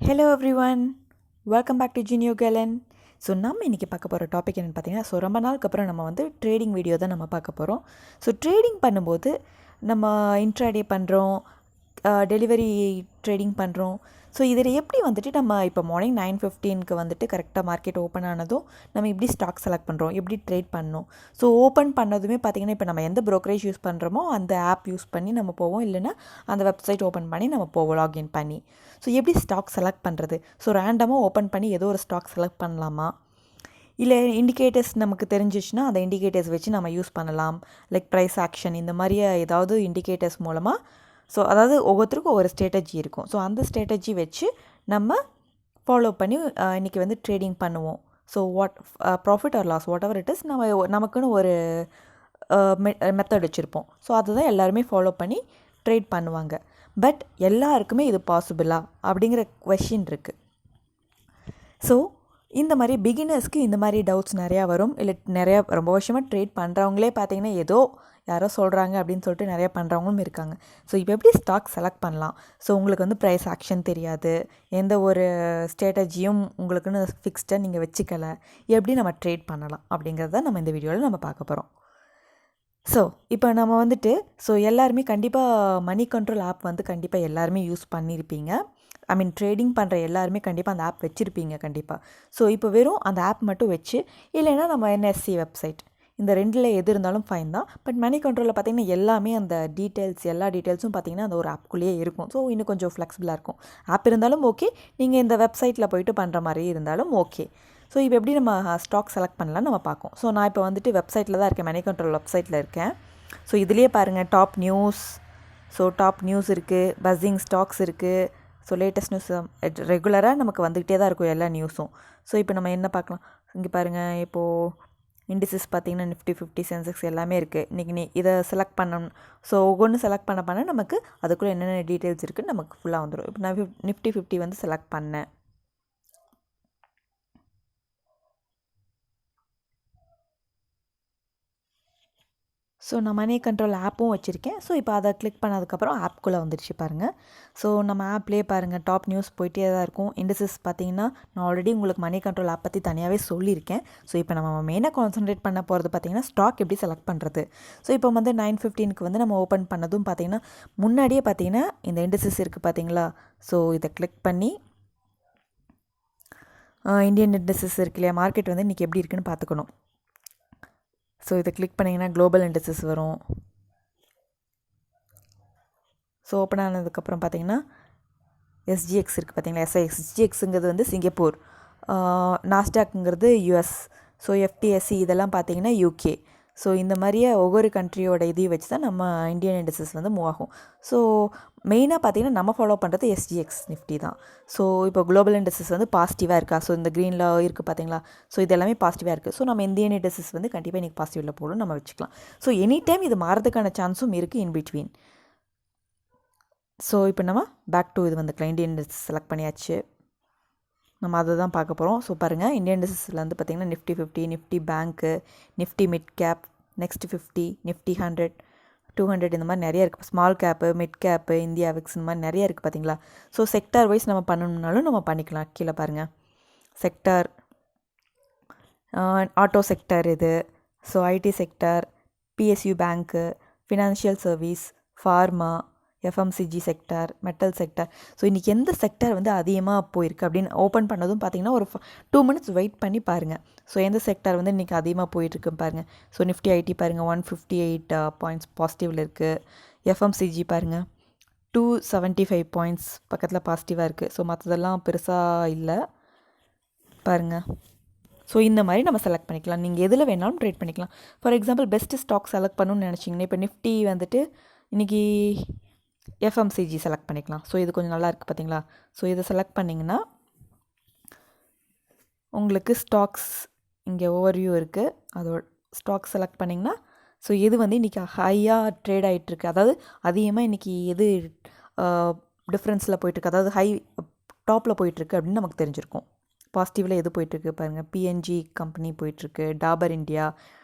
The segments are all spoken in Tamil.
Hello everyone, welcome back to Genio Galen. So நம்ம இன்றைக்கி பார்க்க போகிற டாபிக் என்னென்னு பார்த்தீங்கன்னா, ஸோ ரொம்ப நாளுக்கு அப்புறம் நம்ம ட்ரேடிங் வீடியோ தான் நம்ம பார்க்க போகிறோம். ஸோ ட்ரேடிங் பண்ணும்போது நம்ம இன்ட்ராடே பண்ணுறோம், டெலிவரி ட்ரேடிங் பண்ணுறோம். ஸோ இதில் எப்படி நம்ம இப்போ மார்னிங் 9:15 கரெக்டாக மார்க்கெட் ஓப்பன் ஆனதும் நம்ம எப்படி ஸ்டாக் செலக்ட் பண்ணுறோம், எப்படி ட்ரேட் பண்ணணும். ஸோ ஓப்பன் பண்ணதுமே பார்த்திங்கன்னா, இப்போ நம்ம எந்த ப்ரோக்கரேஜ் யூஸ் பண்ணுறோமோ அந்த ஆப் யூஸ் பண்ணி நம்ம போவோம், இல்லைன்னா அந்த வெப்சைட் ஓப்பன் பண்ணி நம்ம போவோம் லாகின் பண்ணி. ஸோ எப்படி ஸ்டாக் செலக்ட் பண்ணுறது? ஸோ ரேண்டமாக ஓப்பன் பண்ணி ஏதோ ஒரு ஸ்டாக் செலக்ட் பண்ணலாமா, இல்லை இண்டிகேட்டர்ஸ் நமக்கு தெரிஞ்சிச்சுன்னா அந்த இண்டிகேட்டர்ஸ் வச்சு நம்ம யூஸ் பண்ணலாம். லைக் ப்ரைஸ் ஆக்ஷன் இந்த மாதிரியே ஏதாவது இண்டிகேட்டர்ஸ் மூலமாக. ஸோ அதாவது ஒவ்வொருத்தருக்கும் ஒவ்வொரு ஸ்ட்ராட்டஜி இருக்கும். ஸோ அந்த ஸ்ட்ராட்டஜி வச்சு நம்ம ஃபாலோ பண்ணி இன்றைக்கி ட்ரேடிங் பண்ணுவோம். So profit or loss whatever it is, நமக்குன்னு ஒரு மெத்தட் வச்சுருப்போம். ஸோ அதுதான் எல்லாருமே ஃபாலோ பண்ணி ட்ரேட் பண்ணுவாங்க. பட் எல்லாருக்குமே இது பாசிபிளா அப்படிங்கிற கொஷின் இருக்குது. ஸோ இந்த மாதிரி பிகினர்ஸ்க்கு இந்த மாதிரி டவுட்ஸ் நிறையா வரும். இல்லை நிறையா ரொம்ப வருஷமாக ட்ரேட் பண்ணுறவங்களே பார்த்திங்கன்னா ஏதோ யாரோ சொல்கிறாங்க அப்படின்னு சொல்லிட்டு நிறையா பண்ணுறவங்களும் இருக்காங்க. ஸோ இப்போ எப்படி ஸ்டாக் செலக்ட் பண்ணலாம்? ஸோ உங்களுக்கு ப்ரைஸ் ஆக்ஷன் தெரியாது, எந்த ஒரு ஸ்ட்ராட்டஜியும் உங்களுக்குன்னு ஃபிக்ஸ்டாக நீங்கள் வச்சுக்கலை, எப்படி நம்ம ட்ரேட் பண்ணலாம் அப்படிங்கிறத நம்ம இந்த வீடியோவில் நம்ம பார்க்க போகிறோம். ஸோ இப்போ நம்ம ஸோ எல்லாருமே கண்டிப்பாக மணி கண்ட்ரோல் ஆப் கண்டிப்பாக எல்லாருமே யூஸ் பண்ணியிருப்பீங்க. ட்ரேடிங் பண்ணுற எல்லாருமே கண்டிப்பாக அந்த ஆப் வச்சுருப்பீங்க கண்டிப்பாக. ஸோ இப்போ வெறும் அந்த ஆப் மட்டும் வச்சு, இல்லைன்னா நம்ம என்எஸ்சி வெப்சைட், இந்த ரெண்டில் எது இருந்தாலும் ஃபைன் தான். பட் மணி கண்ட்ரோலில் பார்த்திங்கன்னா எல்லாமே அந்த எல்லா டீட்டெயில்ஸும் பார்த்திங்கன்னா அந்த ஒரு ஆப்குள்ளேயே இருக்கும். ஸோ இன்னும் கொஞ்சம் ஃப்ளெக்சிபிளாக இருக்கும். ஆப் இருந்தாலும் ஓகே, நீங்கள் இந்த வெப்சைட்டில் போய்ட்டு பண்ணுற மாதிரி இருந்தாலும் ஓகே. ஸோ இப்போ எப்படி நம்ம ஸ்டாக் செலக்ட் பண்ணலான்னு நம்ம பார்ப்போம். ஸோ நான் இப்போ வெப்சைட்டில் தான் இருக்கேன், மணி கண்ட்ரோல் வெப்சைட்டில் இருக்கேன். ஸோ இதுலேயே பாருங்கள் top news. So top news இருக்குது, பஸ்ஸிங் ஸ்டாக்ஸ் இருக்குது. ஸோ லேட்டஸ்ட் நியூஸ் ரெகுலராக நமக்கு வந்துக்கிட்டே தான் இருக்கும் எல்லா நியூஸும். ஸோ இப்போ நம்ம என்ன பார்க்கலாம், இங்கே பாருங்கள். இப்போது இண்டிசஸ் பார்த்திங்கன்னா நிஃப்டி 50 சென்செக்ஸ் எல்லாமே இருக்குது. இன்றைக்கி இதை செலக்ட் பண்ணணும். ஸோ ஒவ்வொன்று செலக்ட் பண்ண நமக்கு அதுக்குள்ளே என்னென்ன டீட்டெயில்ஸ் இருக்குதுன்னு நமக்கு ஃபுல்லாக வந்துடும். இப்போ நான் நிஃப்டி 50 செலக்ட் பண்ணேன். ஸோ நான் மணி கண்ட்ரோல் ஆப்பும் வச்சுருக்கேன். ஸோ இப்போ அதை கிளிக் பண்ணதுக்கப்புறம் ஆப்குள்ளே வந்துடுச்சு பாருங்கள். ஸோ நம்ம ஆப்லேயே பாருங்கள் டாப் நியூஸ் போயிட்டே தான் இருக்கும். இண்டஸ்ட்ரீஸ் பார்த்திங்கன்னா நான் ஆல்ரெடி உங்களுக்கு மணி கண்ட்ரோல் ஆப் பற்றி தனியாகவே சொல்லியிருக்கேன். ஸோ இப்போ நம்ம மெயினாக கான்சன்ட்ரேட் பண்ண போகிறது பார்த்திங்கன்னா ஸ்டாக் எப்படி செலக்ட் பண்ணுறது. ஸோ இப்போ 9:15 நம்ம ஓப்பன் பண்ணதும் பார்த்திங்கன்னா முன்னாடியே பார்த்திங்கன்னா இந்த இண்டஸ்ட்ரீஸ் இருக்குது பார்த்திங்களா. ஸோ இதை கிளிக் பண்ணி இந்தியன் இண்டஸ்ட்ரீஸ் இருக்கு இல்லையா, மார்க்கெட் இன்றைக்கி எப்படி இருக்குன்னு பார்த்துக்கணும். ஸோ இதை கிளிக் பண்ணிங்கன்னா குளோபல் இண்டஸ்ட்ரீஸ் வரும். ஸோ ஓப்பன் ஆனதுக்கப்புறம் பார்த்திங்கன்னா எஸ்ஜிஎக்ஸ் இருக்குது பார்த்திங்களா. எஸ்ஜிஎக்ஸுங்கிறது சிங்கப்பூர், நாஸ்டாக்ங்கிறது யூஎஸ், ஸோ எஃப்டிஎஸ்சி இதெல்லாம் பார்த்திங்கன்னா யூகே. ஸோ இந்த மாதிரியே ஒவ்வொரு கண்ட்ரியோட இதையும் வச்சு தான் நம்ம இந்தியன் இண்டஸ்ட்ரீஸ் மூவ் ஆகும். ஸோ மெயினாக பார்த்திங்கன்னா நம்ம ஃபாலோ பண்ணுறது எஸ்ஜிஎக்ஸ் நிஃப்டி தான். ஸோ இப்போ குளோபல் இண்டஸ்ட்ரீஸ் பாசிட்டிவாக இருக்கா, ஸோ இந்த க்ரீனில் இருக்குது பார்த்திங்களா. ஸோ இது எல்லாமே பாசிட்டிவாக இருக்குது. ஸோ நம்ம இந்தியன் இண்டஸ்ட்ரீஸ் கண்டிப்பாக இன்றைக்கி பாசிட்டிவில் போடும் நம்ம வச்சுக்கலாம். ஸோ எனி டைம் இது மாறதுக்கான சான்ஸும் இருக்குது இன் பிட்வீன். ஸோ இப்போ நம்ம பேக் டு இது இந்தியன் இண்டஸ்ட்ரீஸ் செலக்ட் பண்ணியாச்சு. நம்ம அதை தான் பார்க்க போகிறோம். ஸோ பாருங்கள், இந்தியன் இண்டஸ்ட்ரீஸில் பார்த்திங்கன்னா Nifty 50, Nifty bank, Nifty mid cap, next 50, Nifty 100, 200 இந்த மாதிரி நிறைய இருக்குது. Small cap, mid cap, India VIX இந்த மாதிரி நிறைய இருக்குது பார்த்திங்களா. ஸோ செக்டார் வைஸ் நம்ம பண்ணணுன்னாலும் நம்ம பண்ணிக்கலாம். கீழே பாருங்கள் செக்டார், ஆட்டோ செக்டார் இது, so IT sector, PSU bank, financial service, pharma, FMCG sector, metal sector. So இன்றைக்கி எந்த செக்டார் அதிகமாக போயிருக்கு அப்படின்னு ஓப்பன் பண்ணதும் பார்த்திங்கன்னா ஒரு 2 minutes வெயிட் பண்ணி பாருங்கள். ஸோ எந்த செக்டார் இன்றைக்கி அதிகமாக போயிட்டுருக்குன்னு பாருங்கள். ஸோ நிஃப்டி ஐடி பாருங்கள் 158 பாயிண்ட்ஸ் பாசிட்டிவில் இருக்குது. எஃப்எம்சிஜி பாருங்கள் 275 பாயிண்ட்ஸ் பக்கத்தில் பாசிட்டிவாக இருக்குது. ஸோ மற்றதெல்லாம் பெருசாக இல்லை பாருங்கள். ஸோ இந்த மாதிரி நம்ம செலக்ட் பண்ணிக்கலாம். நீங்கள் எதில் வேணாலும் ட்ரேட் பண்ணிக்கலாம். For example best stock select பண்ணணும்னு நினச்சிங்கன்னா இப்போ நிஃப்டி இன்றைக்கி எஃப்எம்சிஜி செலக்ட் பண்ணிக்கலாம். ஸோ இது கொஞ்சம் நல்லா இருக்குது பார்த்திங்களா. ஸோ இதை செலக்ட் பண்ணிங்கன்னா உங்களுக்கு ஸ்டாக்ஸ் இங்கே ஓவர்வியூ இருக்குது. அதோட ஸ்டாக் செலக்ட் பண்ணிங்கன்னா ஸோ எது இன்றைக்கி ஹையாக ட்ரேட் ஆகிட்டுருக்கு, அதாவது அதிகமாக இன்றைக்கி எது டிஃப்ரென்ஸில் போயிட்டுருக்கு, அதாவது ஹை டாப்பில் போயிட்டுருக்கு அப்படின்னு நமக்கு தெரிஞ்சிருக்கும். பாசிட்டிவில் எது போயிட்டுருக்கு பாருங்கள். பிஎன்ஜி கம்பெனி போயிட்டுருக்கு, Dabur India,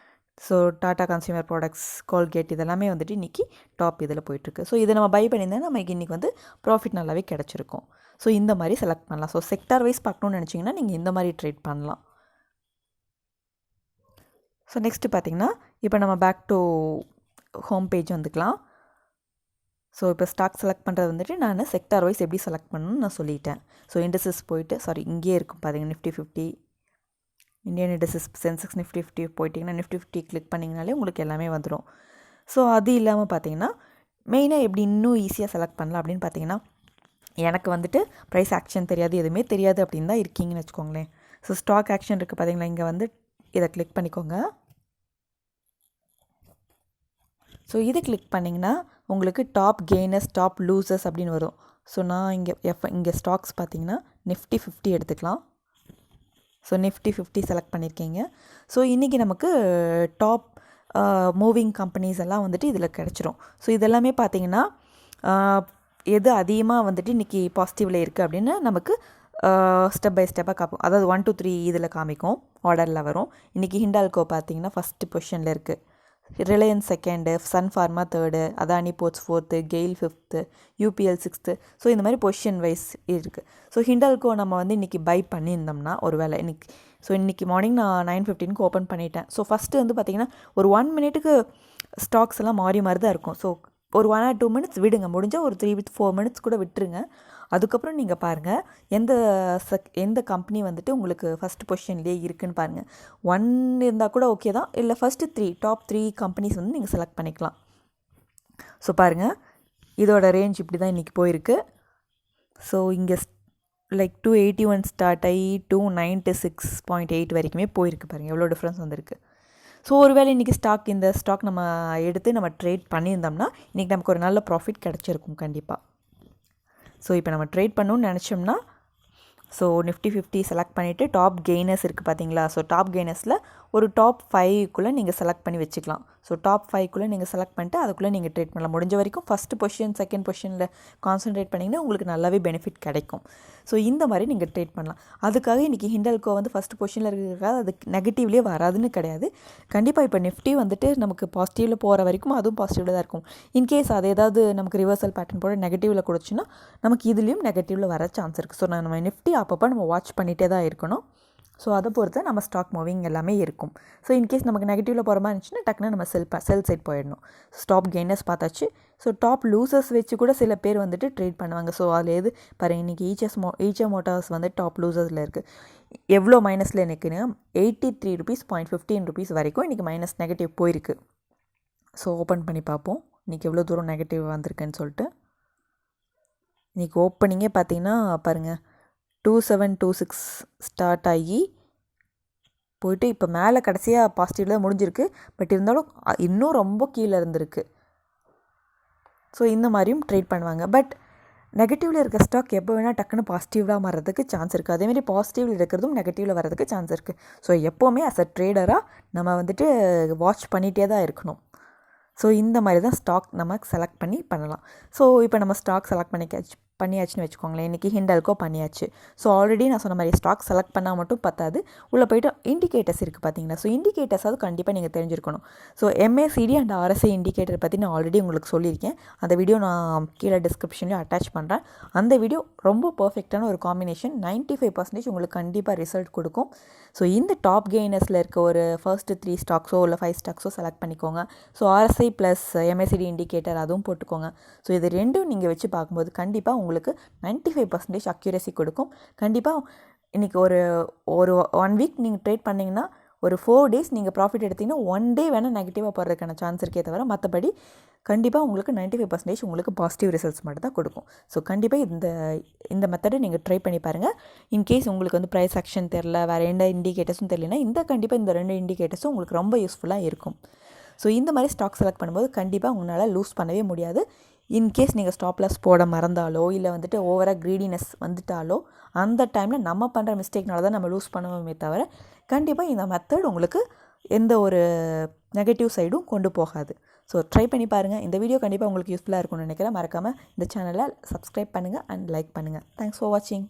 so Tata consumer products, Colgate இதெல்லாமே வந்துட்டு இன்றைக்கி டாப் இதில் போயிட்டுருக்கு. ஸோ இதை நம்ம பை பண்ணியிருந்தா நமக்கு இன்றைக்கி வந்து ப்ராஃபிட் நல்லாவே கிடச்சிருக்கும். ஸோ இந்த மாதிரி செலக்ட் பண்ணலாம். ஸோ செக்டார் வைஸ் பார்க்கணுன்னு நினச்சிங்கன்னா நீங்கள் இந்த மாதிரி ட்ரேட் பண்ணலாம். ஸோ நெக்ஸ்ட்டு பார்த்திங்கன்னா இப்போ நம்ம பேக் டு ஹோம் பேஜ் வந்துக்கலாம். ஸோ இப்போ ஸ்டாக் செலக்ட் பண்ணுறது வந்துட்டு நான் செக்டார் வைஸ் எப்படி செலக்ட் பண்ணணும்னு நான் சொல்லிட்டேன். ஸோ இண்டஸ்ட்ரீஸ் போயிட்டு இங்கேயே இருக்கும் பார்த்தீங்கன்னா Nifty 50, Indian industries, Sensex, Nifty 50 போயிட்டிங்கன்னா நிஃப்டி 50 கிளிக் பண்ணிங்கனாலே உங்களுக்கு எல்லாமே வந்துடும். ஸோ அது இல்லாமல் பார்த்தீங்கன்னா மெயினாக எப்படி இன்னும் ஈஸியாக செலக்ட் பண்ணலாம் அப்படின்னு பார்த்தீங்கன்னா, எனக்கு வந்துட்டு ப்ரைஸ் ஆக்ஷன் தெரியாது, எதுவுமே தெரியாது அப்படின்னு தான் இருக்கீங்கன்னு வச்சுக்கோங்களேன். ஸோ ஸ்டாக் ஆக்ஷன் இருக்குது பார்த்தீங்களா, இங்கே வந்து இதை கிளிக் பண்ணிக்கோங்க. ஸோ இதை கிளிக் பண்ணிங்கன்னா உங்களுக்கு டாப் கெய்னர்ஸ், டாப் லூசர்ஸ் அப்படின்னு வரும். ஸோ நான் இங்கே ஸ்டாக்ஸ் பார்த்தீங்கன்னா நிஃப்டி 50 எடுத்துக்கலாம். ஸோ நிஃப்டி 50 செலக்ட் பண்ணியிருக்கீங்க. ஸோ இன்றைக்கி நமக்கு டாப் மூவிங் கம்பெனிஸ் எல்லாம் வந்துட்டு இதில் கிடச்சிரும். ஸோ இதெல்லாமே பார்த்தீங்கன்னா எது அதிகமாக வந்துட்டு இன்றைக்கி பாசிட்டிவில் இருக்குது அப்படின்னு நமக்கு ஸ்டெப் பை ஸ்டெப்பாக காமிக்கும். அதாவது 1 to 3 இதில் காமிக்கும், ஆர்டரில் வரும். இன்றைக்கி ஹிண்டால்கோ பார்த்தீங்கன்னா ஃபஸ்ட்டு பொசிஷனில் இருக்குது, Reliance second, Sun Pharma third, Adani Ports fourth, GAIL fifth, UPL sixth. So இந்த மாதிரி பொசிஷன் வைஸ் இருக்குது. ஸோ ஹிண்டால்கோ நம்ம வந்து இன்றைக்கி பை பண்ணியிருந்தோம்னா ஒரு வேளை இன்றைக்கி மார்னிங் நான் 9:15 ஓப்பன் பண்ணிட்டேன். ஸோ ஃபஸ்ட்டு வந்து பார்த்திங்கன்னா ஒரு 1 மினிட்டுக்கு ஸ்டாக்ஸ் எல்லாம் மாறி தான் இருக்கும். ஸோ ஒரு 1 or 2 minutes விடுங்க, முடிஞ்சால் ஒரு 3 to 4 minutes கூட விட்டுருங்க. அதுக்கப்புறம் நீங்கள் பாருங்கள் எந்த கம்பெனி வந்துட்டு உங்களுக்கு ஃபஸ்ட் பொசிஷன்லேயே இருக்குதுன்னு பாருங்கள். 1 இருந்தால் கூட ஓகே தான், இல்லை ஃபஸ்ட்டு டாப் 3 கம்பெனிஸ் வந்து நீங்கள் செலக்ட் பண்ணிக்கலாம். ஸோ பாருங்கள், இதோட ரேஞ்ச் இப்படி தான் இன்றைக்கி போயிருக்கு. ஸோ இங்கே லைக் 281 ஸ்டார்ட் ஆகி 296.8 வரைக்குமே போயிருக்கு. பாருங்கள் எவ்வளோ டிஃப்ரென்ஸ் வந்திருக்கு. ஸோ ஒருவேளை இன்றைக்கி இந்த ஸ்டாக் நம்ம எடுத்து நம்ம ட்ரேட் பண்ணியிருந்தோம்னா இன்றைக்கி நமக்கு ஒரு நல்ல ப்ராஃபிட் கிடச்சிருக்கும் கண்டிப்பாக. ஸோ இப்போ நம்ம ட்ரேட் பண்ணணும்னு நினச்சோம்னா ஸோ நிஃப்டி 50 செலக்ட் பண்ணிவிட்டு டாப் கெய்னர்ஸ் இருக்குது பார்த்தீங்களா. ஸோ டாப் கெய்னர்ஸில் ஒரு டாப் 5க்குள்ளே நீங்கள் செலக்ட் பண்ணி வச்சுக்கலாம். ஸோ டாப் 5க்குள்ளே நீங்கள் செலக்ட் பண்ணிட்டு அதுக்குள்ளே நீங்கள் ட்ரேட் பண்ணலாம். முடிஞ்ச வரைக்கும் ஃபஸ்ட்டு பொசிஷன், செகண்ட் பொசிஷனில் கான்சன்ட்ரேட் பண்ணிங்கன்னா உங்களுக்கு நல்லாவே பெனிஃபிட் கிடைக்கும். ஸோ இந்த மாதிரி நீங்கள் ட்ரேட் பண்ணலாம். அதுக்காக இன்றைக்கி ஹிண்டால்கோ வந்து ஃபஸ்ட்டு பொசிஷனில் இருக்கிறதுக்காக அது நெகட்டிவ்லேயே வராதுன்னு கிடையாது. கண்டிப்பாக இப்போ நிஃப்டி வந்துட்டு நமக்கு பாசிட்டிவில் போகிற வரைக்கும் அதுவும் பாசிட்டிவில் தான் இருக்கும். இன்கேஸ் அது ஏதாவது நமக்கு ரிவர்சல் பேட்டர்ன் போட நெகட்டிவில் கொடுத்துச்சுன்னா நமக்கு இதுலேயும் நெகட்டிவில் வர சான்ஸ் இருக்குது. ஸோ நம்ம நிஃப்டி அப்பப்போ நம்ம வாட்ச் பண்ணிகிட்டே தான் இருக்கணும். ஸோ அதை பொறுத்து நம்ம ஸ்டாக் மூவிங் எல்லாமே இருக்கும். ஸோ இன்கேஸ் நமக்கு நெகட்டிவில் போகிற மாதிரி இருந்துச்சுன்னா டக்குன்னு நம்ம செல் சைட் போயிடணும். ஸ்டாப் கெய்னர்ஸ் பார்த்தாச்சு. ஸோ டாப் லூசர்ஸ் வச்சு கூட சில பேர் வந்துட்டு ட்ரேட் பண்ணுவாங்க. ஸோ அதில் எது பாருங்கள், இன்றைக்கி ஈச்சர் மோட்டார்ஸ் வந்து டாப் லூசர்ஸில் இருக்குது. எவ்வளோ மைனஸில் நிற்குன்னு 83 rupees 0.15 rupees வரைக்கும் இன்றைக்கி மைனஸ் நெகட்டிவ் போயிருக்கு. ஸோ ஓப்பன் பண்ணி பார்ப்போம் இன்றைக்கி எவ்வளோ தூரம் நெகட்டிவ் வந்திருக்குன்னு சொல்லிட்டு. இன்றைக்கி ஓப்பனிங்கே பார்த்தீங்கன்னா பாருங்கள் 2726 ஸ்டார்ட் ஆகி போயிட்டு இப்போ மேலே கடைசியாக பாசிட்டிவில் தான் முடிஞ்சிருக்கு. பட் இருந்தாலும் இன்னும் ரொம்ப கீழே இருந்திருக்கு. ஸோ இந்த மாதிரியும் ட்ரேட் பண்ணுவாங்க. பட் நெகட்டிவில் இருக்க ஸ்டாக் எப்போ வேணால் டக்குன்னு பாசிட்டிவாக மாறதுக்கு சான்ஸ் இருக்குது. அதேமாதிரி பாசிட்டிவில் இருக்கிறதும் நெகட்டிவில் வரதுக்கு சான்ஸ் இருக்குது. ஸோ எப்போவுமே அஸ் அ ட்ரேடராக நம்ம வந்துட்டு வாட்ச் பண்ணிகிட்டே தான் இருக்கணும். ஸோ இந்த மாதிரி தான் ஸ்டாக் நம்ம செலக்ட் பண்ணலாம். ஸோ இப்போ நம்ம ஸ்டாக் செலக்ட் பண்ணியாச்சுன்னு வச்சுக்கோங்களேன். இன்றைக்கி ஹிண்டால்கோ பண்ணியாச்சு. ஸோ ஆல்ரெடி நான் சொன்ன மாதிரி ஸ்டாக் செலக்ட் பண்ணால் மட்டும் பத்தாது, உள்ளே போய்ட்டு இண்டிகேட்டர்ஸ் இருக்குது பார்த்தீங்கன்னா. ஸோ இண்டிகேட்டர்ஸாவது கண்டிப்பாக நீங்கள் தெரிஞ்சிருக்கணும். So MACD and RSI indicator பற்றி நான் ஆல்ரெடி உங்களுக்கு சொல்லியிருக்கேன். அந்த வீடியோ நான் கீழே டிஸ்கிரிப்ஷன்லேயும் அட்டாச் பண்ணுறேன். அந்த வீடியோ ரொம்ப பர்ஃபெக்டான ஒரு காம்பினேஷன். 95% உங்களுக்கு கண்டிப்பாக ரிசல்ட் கொடுக்கும். ஸோ இந்த டாப் கெய்னர்ஸில் இருக்க ஒரு ஃபர்ஸ்ட்டு 3 ஸ்டாக்ஸோ இல்லை 5 ஸ்டாக்ஸோ செலக்ட் பண்ணிக்கோங்க. So RSI plus MACD indicator அதுவும் போட்டுக்கோங்க. ஸோ இது ரெண்டும் நீங்கள் வச்சு பார்க்கும்போது கண்டிப்பாக உங்களுக்கு 95% அக்யூரசி கொடுக்கும். கண்டிப்பாக இன்றைக்கி ஒரு 1 வீக் நீங்கள் ட்ரேட் பண்ணிங்கன்னா ஒரு 4 days நீங்கள் ப்ராஃபிட் எடுத்திங்கன்னா 1 day வேணால் நெகட்டிவாக போகிறதுக்கான சான்ஸ் இருக்கே தவிர மற்றபடி கண்டிப்பாக உங்களுக்கு 95% உங்களுக்கு பாசிட்டிவ் ரிசல்ட்ஸ் மட்டும் தான் கொடுக்கும். ஸோ கண்டிப்பாக இந்த மெத்தடை நீங்கள் ட்ரை பண்ணி பாருங்கள். இன்கேஸ் உங்களுக்கு வந்து ப்ரைஸ் ஆக்ஷன் தெரில, வேறு எந்த இண்டிகேட்டர்ஸும் தெரியலனா கண்டிப்பாக இந்த 2 இண்டிகேட்டர்ஸும் உங்களுக்கு ரொம்ப யூஸ்ஃபுல்லாக இருக்கும். ஸோ இந்த மாதிரி ஸ்டாக் செலக்ட் பண்ணும்போது கண்டிப்பாக உங்களால் லூஸ் பண்ணவே முடியாது. இன்கேஸ் நீங்கள் ஸ்டாப் லாஸ் போட மறந்தாலோ இல்லை வந்துட்டு ஓவராக க்ரீடினஸ் வந்துட்டாலோ அந்த டைமில் நம்ம பண்ணுற மிஸ்டேக்னால தான் நம்ம லூஸ் பண்ணுவோமே தவிர கண்டிப்பாக இந்த மெத்தட் உங்களுக்கு எந்த ஒரு நெகட்டிவ் சைடும் கொண்டு போகாது. ஸோ ட்ரை பண்ணி பாருங்கள். இந்த வீடியோ கண்டிப்பாக உங்களுக்கு யூஸ்ஃபுல்லாக இருக்கும்னு நினைக்கிறேன். மறக்காமல் இந்த சேனலை சப்ஸ்கிரைப் பண்ணுங்கள் அண்ட் லைக் பண்ணுங்கள். தேங்க்ஸ் ஃபார் வாட்சிங்.